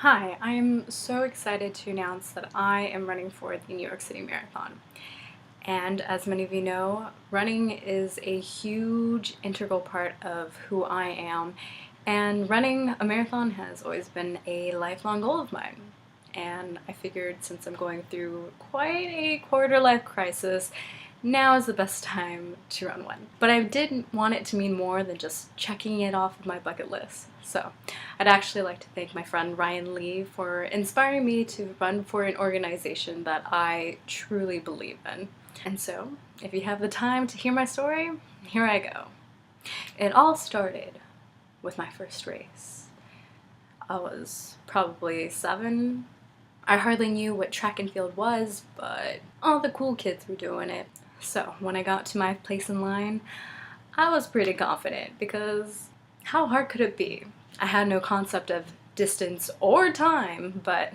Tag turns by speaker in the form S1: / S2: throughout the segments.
S1: Hi, I'm so excited to announce that I am running for the New York City Marathon. And as many of you know, running is a huge integral part of who I am, and running a marathon has always been a lifelong goal of mine. And I figured since I'm going through quite a quarter-life crisis, now is the best time to run one. But I did want it to mean more than just checking it off of my bucket list. So I'd actually like to thank my friend Ryan Lee for inspiring me to run for an organization that I truly believe in. And so, if you have the time to hear my story, here I go. It all started with my first race. I was probably 7. I hardly knew what track and field was, but all the cool kids were doing it. So when I got to my place in line, I was pretty confident because how hard could it be? I had no concept of distance or time, but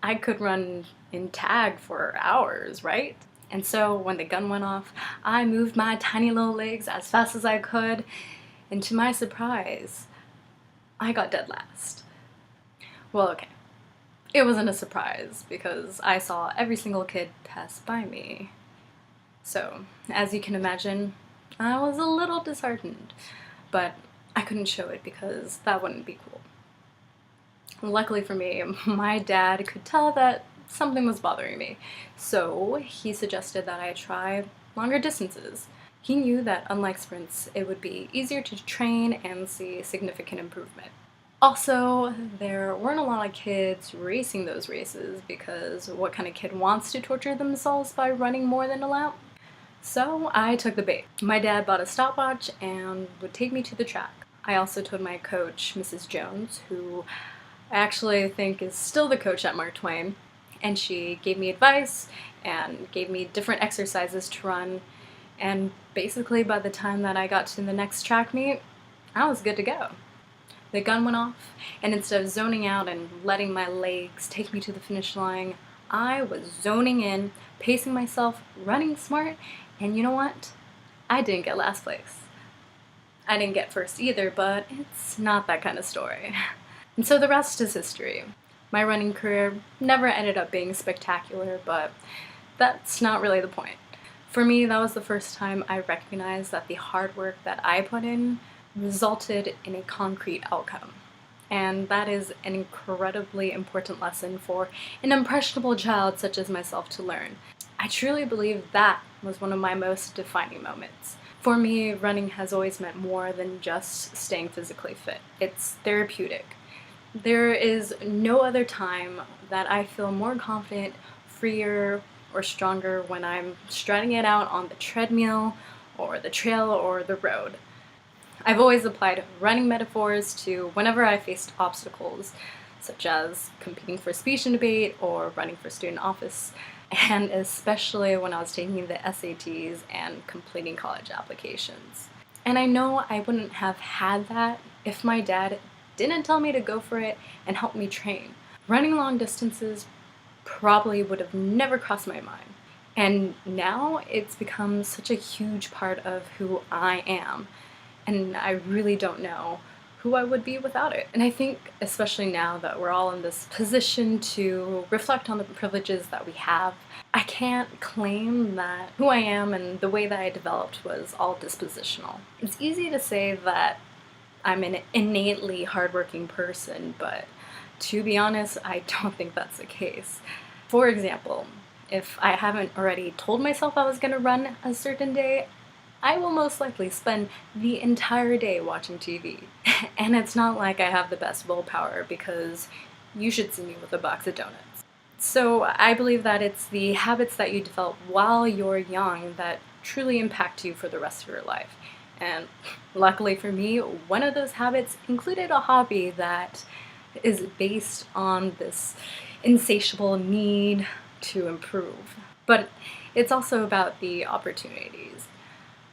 S1: I could run in tag for hours, right? And so when the gun went off, I moved my tiny little legs as fast as I could, and to my surprise, I got dead last. Well, okay. It wasn't a surprise because I saw every single kid pass by me. So, as you can imagine, I was a little disheartened, but I couldn't show it because that wouldn't be cool. Luckily for me, my dad could tell that something was bothering me, so he suggested that I try longer distances. He knew that unlike sprints, it would be easier to train and see significant improvement. Also, there weren't a lot of kids racing those races because what kind of kid wants to torture themselves by running more than a lap? So I took the bait. My dad bought a stopwatch and would take me to the track. I also told my coach, Mrs. Jones, who I actually think is still the coach at Mark Twain, and she gave me advice and gave me different exercises to run, and basically by the time that I got to the next track meet, I was good to go. The gun went off, and instead of zoning out and letting my legs take me to the finish line, I was zoning in, pacing myself, running smart, and you know what? I didn't get last place. I didn't get first either, but it's not that kind of story. And so the rest is history. My running career never ended up being spectacular, but that's not really the point. For me, that was the first time I recognized that the hard work that I put in resulted in a concrete outcome. And that is an incredibly important lesson for an impressionable child such as myself to learn. I truly believe that was one of my most defining moments. For me, running has always meant more than just staying physically fit. It's therapeutic. There is no other time that I feel more confident, freer, or stronger when I'm strutting it out on the treadmill, or the trail, or the road. I've always applied running metaphors to whenever I faced obstacles, such as competing for speech and debate or running for student office, and especially when I was taking the SATs and completing college applications. And I know I wouldn't have had that if my dad didn't tell me to go for it and help me train. Running long distances probably would have never crossed my mind. And now it's become such a huge part of who I am. And I really don't know who I would be without it. And I think, especially now that we're all in this position to reflect on the privileges that we have, I can't claim that who I am and the way that I developed was all dispositional. It's easy to say that I'm an innately hardworking person, but to be honest, I don't think that's the case. For example, if I haven't already told myself I was going to run a certain day, I will most likely spend the entire day watching TV. And it's not like I have the best willpower because you should see me with a box of donuts. So I believe that it's the habits that you develop while you're young that truly impact you for the rest of your life. And luckily for me, one of those habits included a hobby that is based on this insatiable need to improve. But it's also about the opportunities.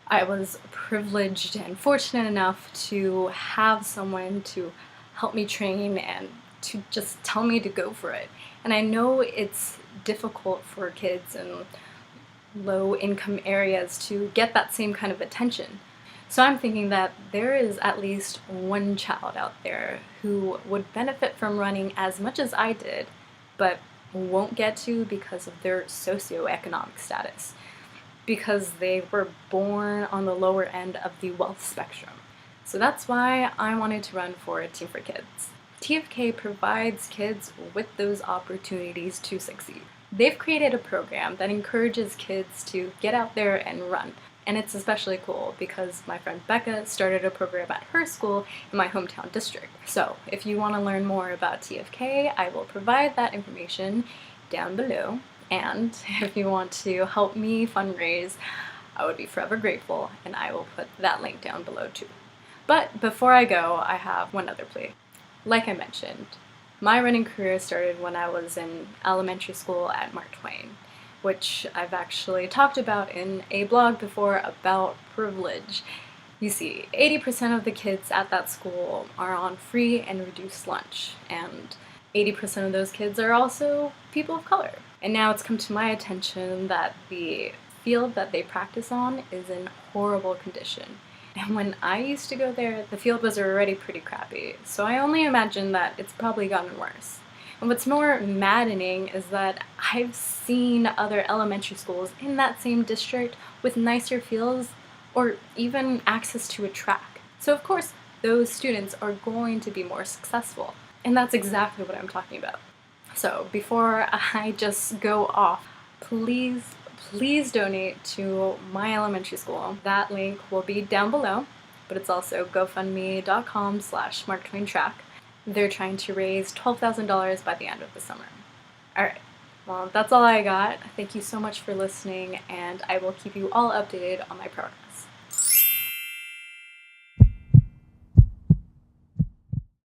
S1: I was privileged and fortunate enough to have someone to help me train and to just tell me to go for it. And I know it's difficult for kids in low income areas to get that same kind of attention. So I'm thinking that there is at least one child out there who would benefit from running as much as I did, but won't get to because of their socioeconomic status, because they were born on the lower end of the wealth spectrum. So that's why I wanted to run for Team for Kids. TFK provides kids with those opportunities to succeed. They've created a program that encourages kids to get out there and run. And it's especially cool because my friend Becca started a program at her school in my hometown district. So if you want to learn more about TFK, I will provide that information down below. And if you want to help me fundraise, I would be forever grateful, and I will put that link down below too. But before I go, I have one other plea. Like I mentioned, my running career started when I was in elementary school at Mark Twain, which I've actually talked about in a blog before about privilege. You see, 80% of the kids at that school are on free and reduced lunch, and 80% of those kids are also people of color. And now it's come to my attention that the field that they practice on is in horrible condition. And when I used to go there, the field was already pretty crappy, so I only imagine that it's probably gotten worse. And what's more maddening is that I've seen other elementary schools in that same district with nicer fields or even access to a track. So of course, those students are going to be more successful. And that's exactly what I'm talking about. So before I just go off, please donate to my elementary school. That link will be down below, but it's also gofundme.com/MarkTwainTrack. They're trying to raise $12,000 by the end of the summer. Alright, well, that's all I got. Thank you so much for listening, and I will keep you all updated on my progress.